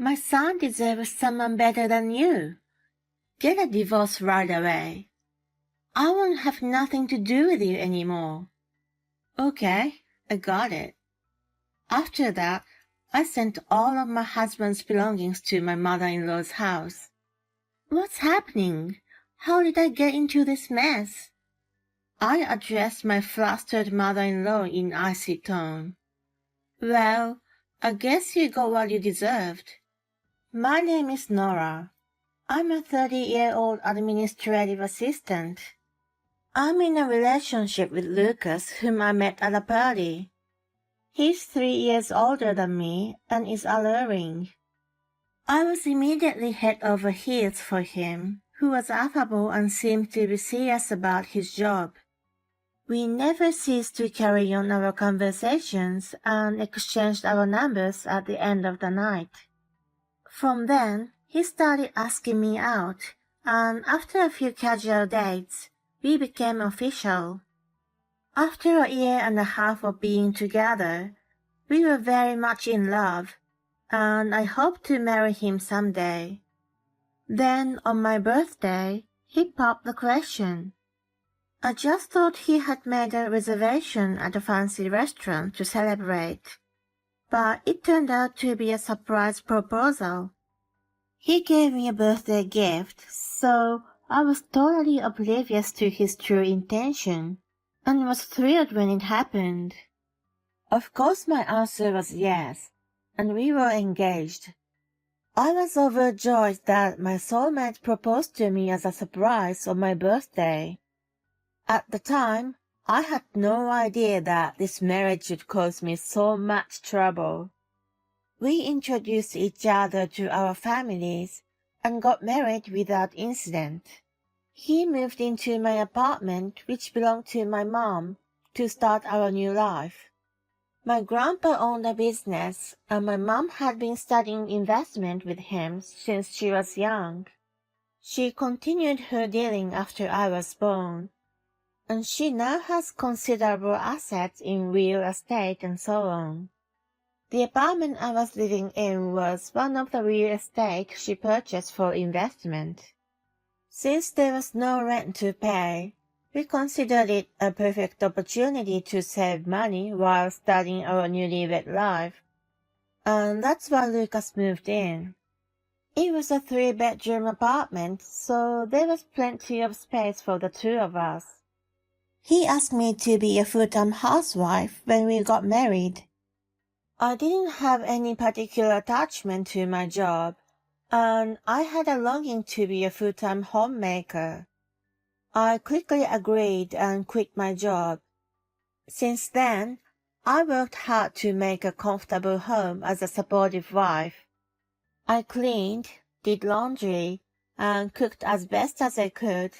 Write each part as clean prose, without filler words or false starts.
My son deserves someone better than you. Get a divorce right away. I won't have nothing to do with you anymore. Okay, I got it. After that, I sent all of my husband's belongings to my mother-in-law's house. What's happening? How did I get into this mess? I addressed my flustered mother-in-law in icy tone. Well, I guess you got what you deserved. My name is Nora. I'm a 30-year-old administrative assistant. I'm in a relationship with Lucas, whom I met at a party. He's 3 years older than me and is alluring. I was immediately head over heels for him, who was affable and seemed to be serious about his job. We never ceased to carry on our conversations and exchanged our numbers at the end of the night. From then, he started asking me out, and after a few casual dates, we became official. After a year and a half of being together, we were very much in love, and I hoped to marry him someday. Then, on my birthday, he popped the question. I just thought he had made a reservation at a fancy restaurant to celebrate, but it turned out to be a surprise proposal. He gave me a birthday gift, so I was totally oblivious to his true intention, and was thrilled when it happened. Of course my answer was yes, and we were engaged. I was overjoyed that my soulmate proposed to me as a surprise on my birthday. At the time, I had no idea that this marriage would cause me so much trouble. We introduced each other to our families and got married without incident. He moved into my apartment, which belonged to my mom, to start our new life. My grandpa owned a business, and my mom had been studying investment with him since she was young. She continued her dealing after I was born, and she now has considerable assets in real estate and so on. The apartment I was living in was one of the real estate she purchased for investment. Since there was no rent to pay, we considered it a perfect opportunity to save money while starting our newlywed life, and that's why Lucas moved in. It was a 3-bedroom apartment, so there was plenty of space for the two of us. He asked me to be a full-time housewife when we got married. I didn't have any particular attachment to my job, and I had a longing to be a full-time homemaker. I quickly agreed and quit my job. Since then, I worked hard to make a comfortable home as a supportive wife. I cleaned, did laundry, and cooked as best as I could,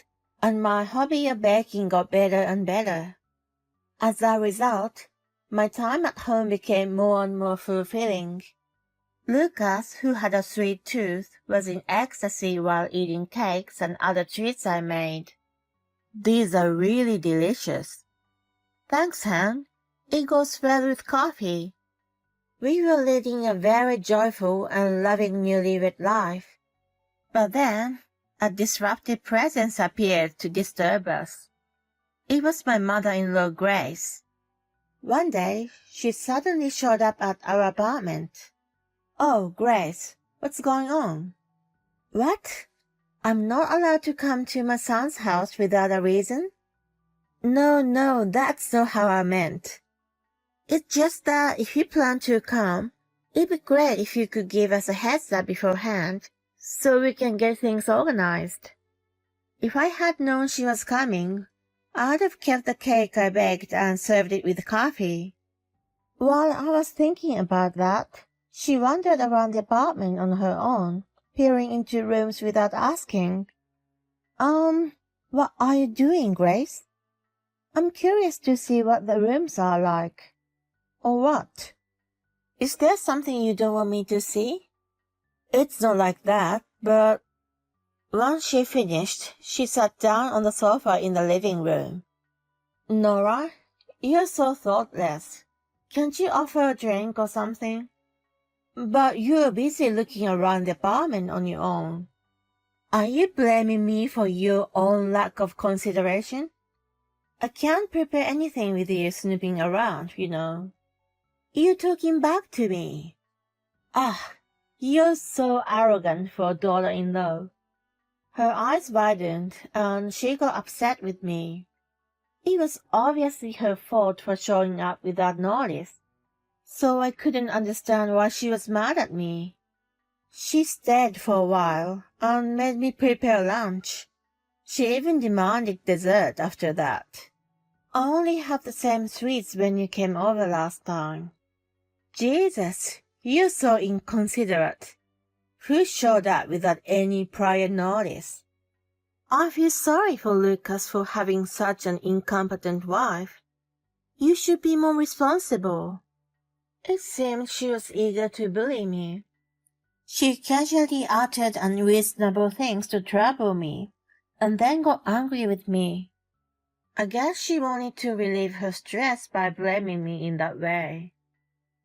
and my hobby of baking got better and better. As a result, my time at home became more and more fulfilling. Lucas, who had a sweet tooth, was in ecstasy while eating cakes and other treats I made. These are really delicious. Thanks, Han. It goes well with coffee. We were leading a very joyful and loving newlywed life. But then, a disruptive presence appeared to disturb us. It was my mother-in-law, Grace. One day, she suddenly showed up at our apartment. Oh, Grace, what's going on? What? I'm not allowed to come to my son's house without a reason? No, that's not how I meant. It's just that if you plan to come, it'd be great if you could give us a heads up beforehand, so we can get things organized. If I had known she was coming, I'd have kept the cake I baked and served it with coffee. While I was thinking about that, she wandered around the apartment on her own, peering into rooms without asking. What are you doing, Grace? I'm curious to see what the rooms are like. Or what? Is there something you don't want me to see? It's not like that, but... Once she finished, she sat down on the sofa in the living room. Nora, you're so thoughtless. Can't you offer a drink or something? But you're busy looking around the apartment on your own. Are you blaming me for your own lack of consideration? I can't prepare anything with you snooping around, you know. You're talking back to me. Ah, you're so arrogant for a daughter-in-law. Her eyes widened, and she got upset with me. It was obviously her fault for showing up without notice, so I couldn't understand why she was mad at me. She stayed for a while and made me prepare lunch. She even demanded dessert after that. I only had the same sweets when you came over last time. Jesus, you're so inconsiderate. Who showed up without any prior notice? I feel sorry for Lucas for having such an incompetent wife. You should be more responsible. It seemed she was eager to bully me. She casually uttered unreasonable things to trouble me, and then got angry with me. I guess she wanted to relieve her stress by blaming me in that way.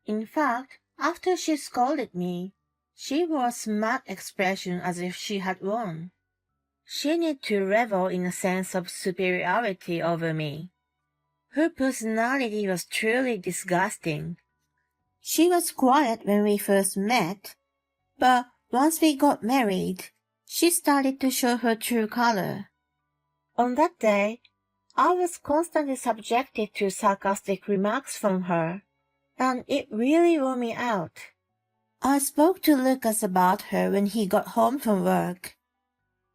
In fact, after she scolded me, she wore a smug expression as if she had won. She needed to revel in a sense of superiority over me. Her personality was truly disgusting. She was quiet when we first met, but once we got married, she started to show her true color. On that day, I was constantly subjected to sarcastic remarks from her, and it really wore me out. I spoke to Lucas about her when he got home from work.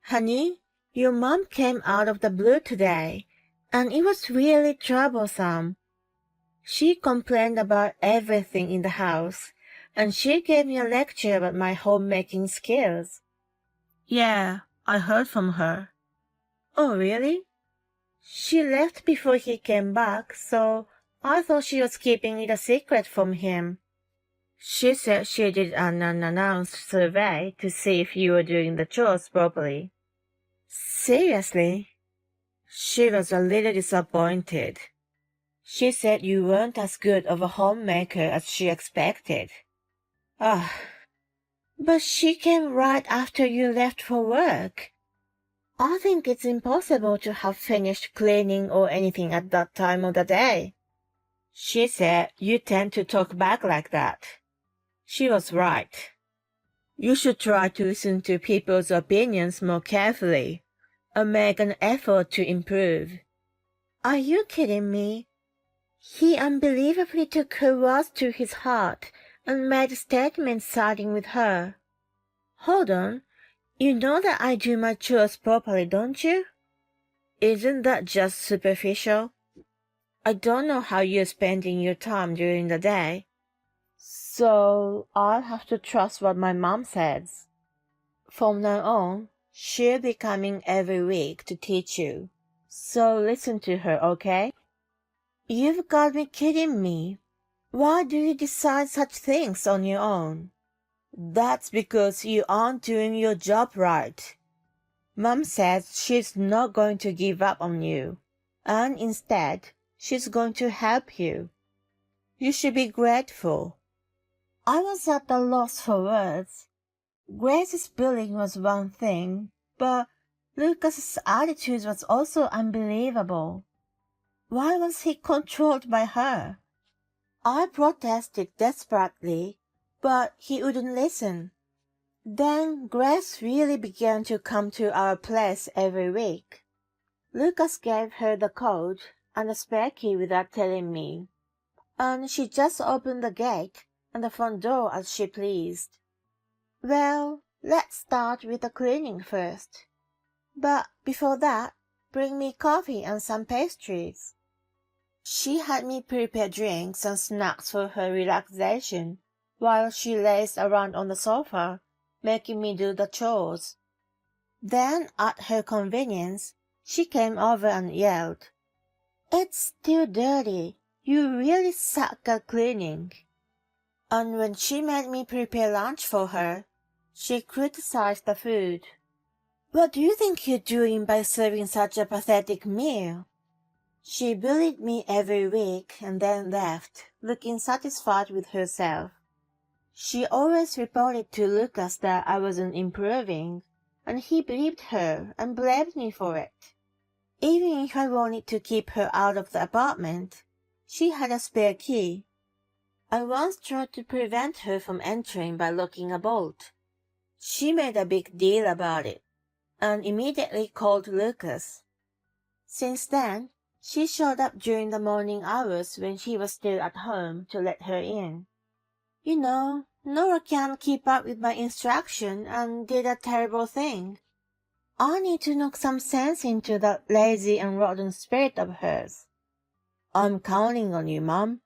Honey, your mom came out of the blue today, and it was really troublesome. She complained about everything in the house, and she gave me a lecture about my homemaking skills. Yeah, I heard from her. Oh, really? She left before he came back, so I thought she was keeping it a secret from him. She said she did an unannounced survey to see if you were doing the chores properly. Seriously? She was a little disappointed. She said you weren't as good of a homemaker as she expected. Ah, but she came right after you left for work. I think it's impossible to have finished cleaning or anything at that time of the day. She said you tend to talk back like that. She was right. You should try to listen to people's opinions more carefully and make an effort to improve. Are you kidding me? He unbelievably took her words to his heart and made a statement siding with her. Hold on, you know that I do my chores properly, don't you? Isn't that just superficial? I don't know how you're spending your time during the day, so I'll have to trust what my mom says. From now on, she'll be coming every week to teach you, so listen to her, okay? You've got me kidding me. Why do you decide such things on your own? That's because you aren't doing your job right. Mom says she's not going to give up on you, and instead, she's going to help you. You should be grateful. I was at a loss for words. Grace's bullying was one thing, but Lucas's attitude was also unbelievable. Why was he controlled by her? I protested desperately, but he wouldn't listen. Then Grace really began to come to our place every week. Lucas gave her the code and the spare key without telling me, and she just opened the gate and the front door as she pleased. Well, let's start with the cleaning first. But before that, bring me coffee and some pastries. She had me prepare drinks and snacks for her relaxation while she lazed around on the sofa, making me do the chores. Then, at her convenience, she came over and yelled, "It's still dirty. You really suck at cleaning." And when she made me prepare lunch for her, she criticized the food. "What do you think you're doing by serving such a pathetic meal?" She bullied me every week and then left, looking satisfied with herself. She always reported to Lucas that I wasn't improving, and he believed her and blamed me for it. Even if I wanted to keep her out of the apartment, she had a spare key. I once tried to prevent her from entering by locking a bolt. She made a big deal about it, and immediately called Lucas. Since then, she showed up during the morning hours when he was still at home to let her in. You know, Nora can't keep up with my instruction and did a terrible thing. I need to knock some sense into that lazy and rotten spirit of hers. I'm counting on you, Mom.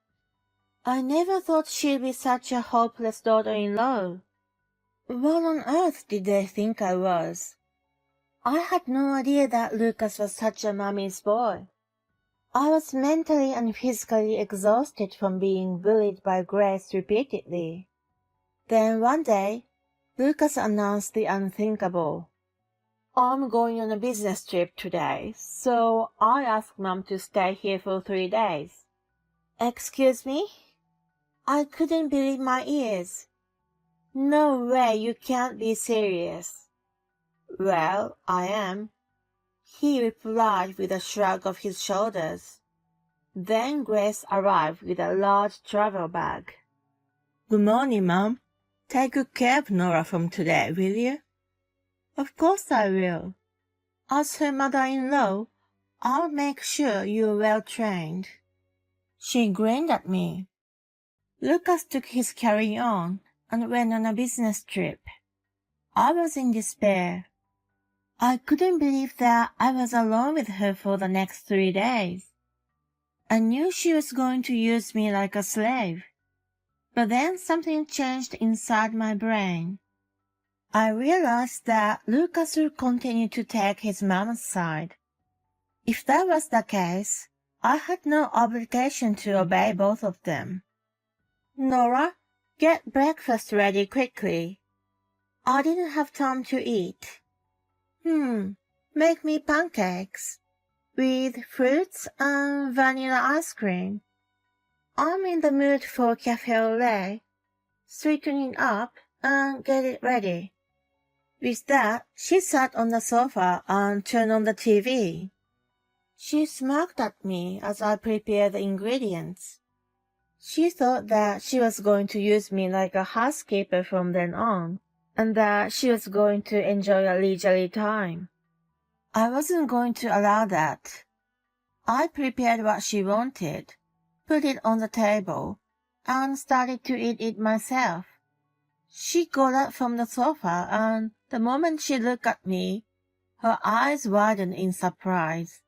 I never thought she'd be such a hopeless daughter-in-law. What on earth did they think I was? I had no idea that Lucas was such a mommy's boy. I was mentally and physically exhausted from being bullied by Grace repeatedly. Then one day, Lucas announced the unthinkable. I'm going on a business trip today, so I asked Mom to stay here for 3 days. Excuse me? I couldn't believe my ears. No way, you can't be serious. Well, I am, he replied with a shrug of his shoulders. Then Grace arrived with a large travel bag. Good morning, Mom. Take good care of Nora from today, will you? Of course I will. As her mother-in-law, I'll make sure you're well trained. She grinned at me. Lucas took his carry-on and went on a business trip. I was in despair. I couldn't believe that I was alone with her for the next 3 days. I knew she was going to use me like a slave. But then something changed inside my brain. I realized that Lucas would continue to take his mom's side. If that was the case, I had no obligation to obey both of them. Nora, get breakfast ready quickly. I didn't have time to eat. Make me pancakes with fruits and vanilla ice cream. I'm in the mood for cafe au lait. Sweeten it up and get it ready. With that, she sat on the sofa and turned on the TV. She smirked at me as I prepared the ingredients. She thought that she was going to use me like a housekeeper from then on, and that she was going to enjoy a leisurely time. I wasn't going to allow that. I prepared what she wanted, put it on the table, and started to eat it myself. She got up from the sofa, and the moment she looked at me, her eyes widened in surprise.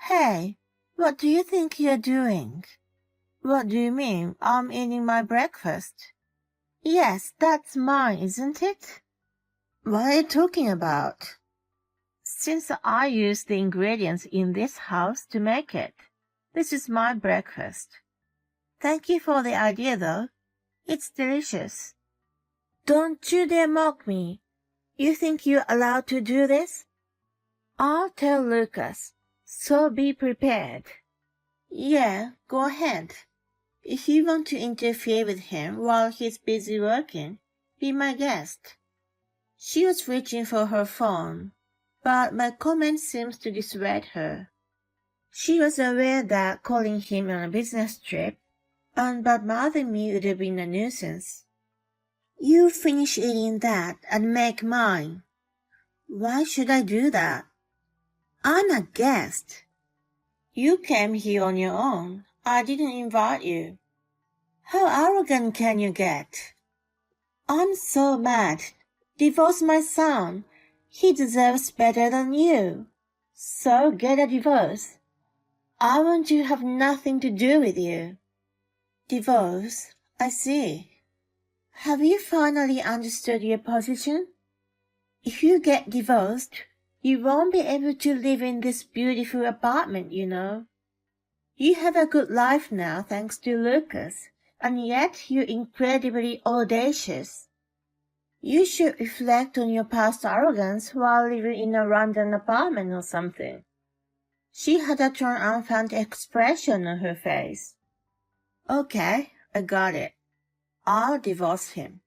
Hey, what do you think you're doing? What do you mean, I'm eating my breakfast? Yes, that's mine, isn't it? What are you talking about? Since I used the ingredients in this house to make it, this is my breakfast. Thank you for the idea, though. It's delicious. Don't you dare mock me. You think you're allowed to do this? I'll tell Lucas, so be prepared. Yeah, go ahead. If you want to interfere with him while he's busy working, be my guest. She was reaching for her phone, but my comment seems to dissuade her. She was aware that calling him on a business trip and badmouthing me would have been a nuisance. You finish eating that and make mine. Why should I do that? I'm a guest. You came here on your own. I didn't invite you. How arrogant can you get? I'm so mad. Divorce my son. He deserves better than you. So get a divorce. I want to have nothing to do with you. Divorce? I see. Have you finally understood your position? If you get divorced, you won't be able to live in this beautiful apartment, you know. You have a good life now thanks to Lucas, and yet you're incredibly audacious. You should reflect on your past arrogance while living in a random apartment or something. She had a triumphant expression on her face. Okay, I got it. I'll divorce him.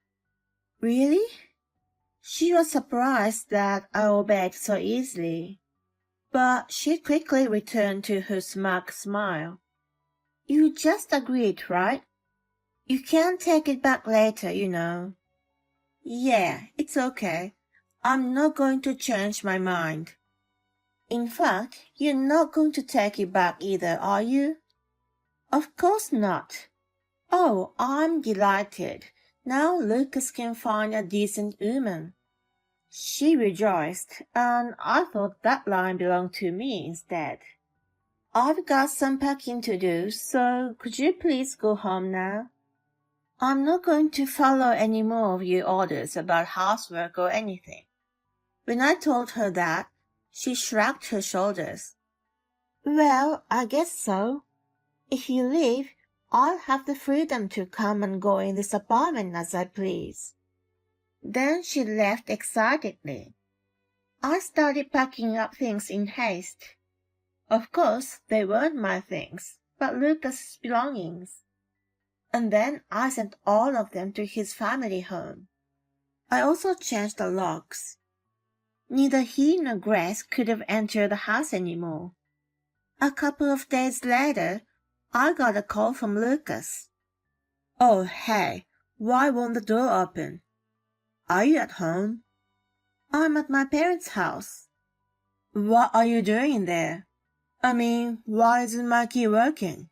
Really? She was surprised that I obeyed so easily, but she quickly returned to her smug smile. You just agreed, right? You can't take it back later, you know. Yeah, it's okay. I'm not going to change my mind. In fact, you're not going to take it back either, are you? Of course not. Oh, I'm delighted. Now Lucas can find a decent woman. She rejoiced, and I thought that line belonged to me instead. I've got some packing to do, so could you please go home now? I'm not going to follow any more of your orders about housework or anything. When I told her that, she shrugged her shoulders. Well, I guess so. If you leave, I'll have the freedom to come and go in this apartment as I please. Then she left excitedly. I started packing up things in haste. Of course, they weren't my things, but Lucas's belongings. And then I sent all of them to his family home. I also changed the locks. Neither he nor Grace could have entered the house anymore. A couple of days later, I got a call from Lucas. Oh, hey, why won't the door open? Are you at home? I'm at my parents' house. What are you doing there? I mean, why isn't my key working?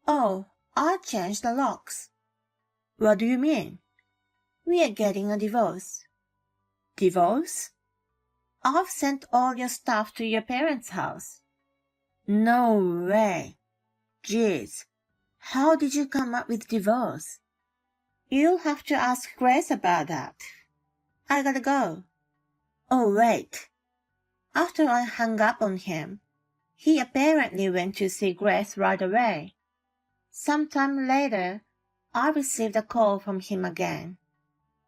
Oh, I changed the locks. What do you mean? We are getting a divorce. Divorce? I've sent all your stuff to your parents' house. No way. Jeez, how did you come up with divorce? You'll have to ask Grace about that. I gotta go. Oh, wait. After I hung up on him, he apparently went to see Grace right away. Sometime later, I received a call from him again.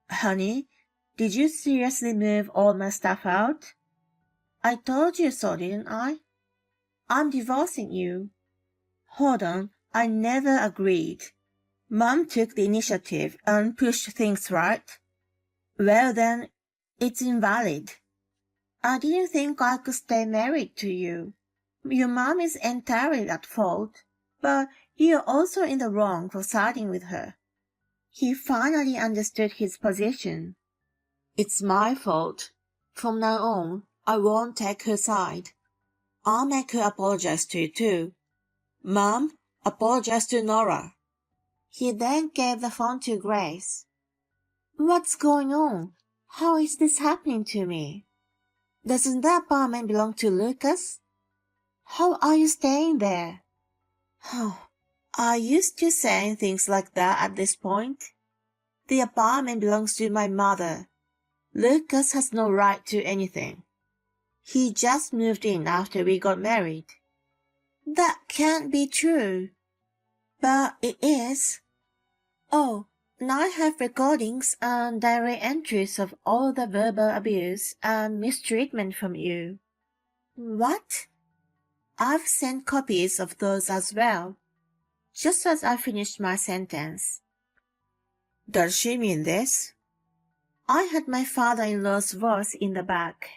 Honey, did you seriously move all my stuff out? I told you so, didn't I? I'm divorcing you. Hold on, I never agreed. Mom took the initiative and pushed things right. Well then, it's invalid. I didn't think I could stay married to you. Your mom is entirely at fault, but you're also in the wrong for siding with her. He finally understood his position. It's my fault. From now on, I won't take her side. I'll make her apologize to you too. Mom, apologize to Nora. He then gave the phone to Grace. What's going on? How is this happening to me? Doesn't the apartment belong to Lucas? How are you staying there? I used to say things like that at this point. The apartment belongs to my mother. Lucas has no right to anything. He just moved in after we got married. That can't be true. But it is. Oh, and I have recordings and diary entries of all the verbal abuse and mistreatment from you. What? I've sent copies of those as well. Just as I finished my sentence. Does she mean this? I had my father-in-law's voice in the back.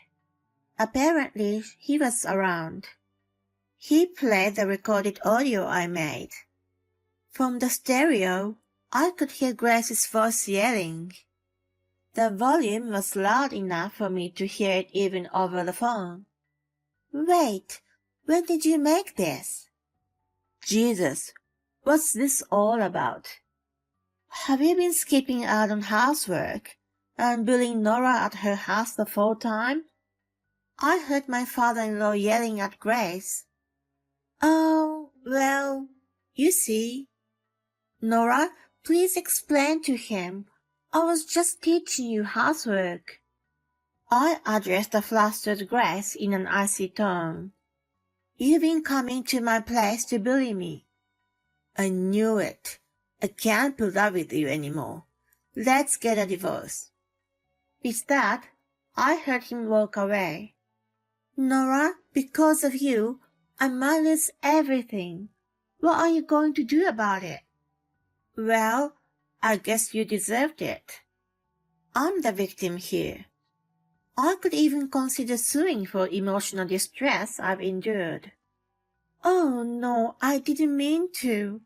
Apparently, he was around. He played the recorded audio I made. From the stereo, I could hear Grace's voice yelling. The volume was loud enough for me to hear it even over the phone. Wait, when did you make this? Jesus, what's this all about? Have you been skipping out on housework and bullying Nora at her house the full time? I heard my father-in-law yelling at Grace. Oh, well, you see. Nora, please explain to him. I was just teaching you housework. I addressed the flustered Grace in an icy tone. You've been coming to my place to bully me. I knew it. I can't put up with you anymore. Let's get a divorce. With that, I heard him walk away. Nora, because of you, I might lose everything. What are you going to do about it? Well, I guess you deserved it. I'm the victim here. I could even consider suing for emotional distress I've endured. Oh no, I didn't mean to.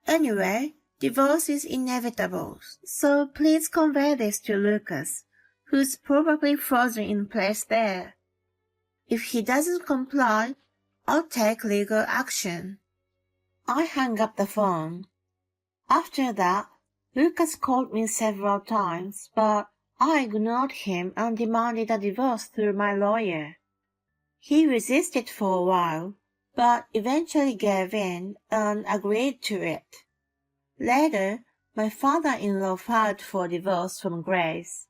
Anyway, divorce is inevitable, so please convey this to Lucas, who's probably frozen in place there. If he doesn't comply, I'll take legal action. I hung up the phone. After that, Lucas called me several times, but I ignored him and demanded a divorce through my lawyer. He resisted for a while, but eventually gave in and agreed to it. Later, my father-in-law filed for divorce from Grace,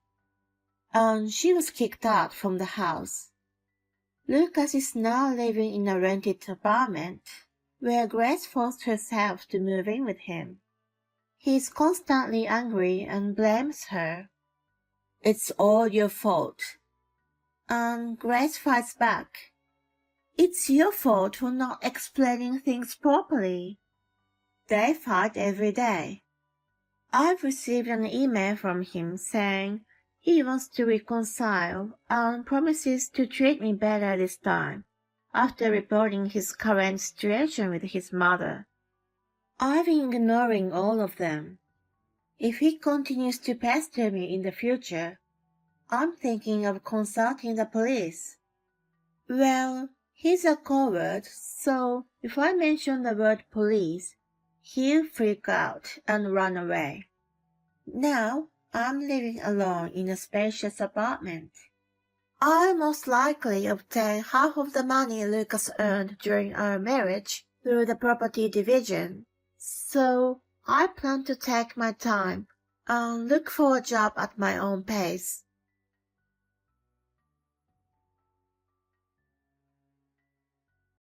and she was kicked out from the house. Lucas is now living in a rented apartment, where Grace forced herself to move in with him. He is constantly angry and blames her. It's all your fault. And Grace fights back. It's your fault for not explaining things properly. They fight every day. I've received an email from him saying he wants to reconcile and promises to treat me better this time, after reporting his current situation with his mother. I've been ignoring all of them. If he continues to pester me in the future, I'm thinking of consulting the police. Well, he's a coward, so if I mention the word police, he'll freak out and run away. Now, I'm living alone in a spacious apartment. I'll most likely obtain half of the money Lucas earned during our marriage through the property division. So, I plan to take my time and look for a job at my own pace.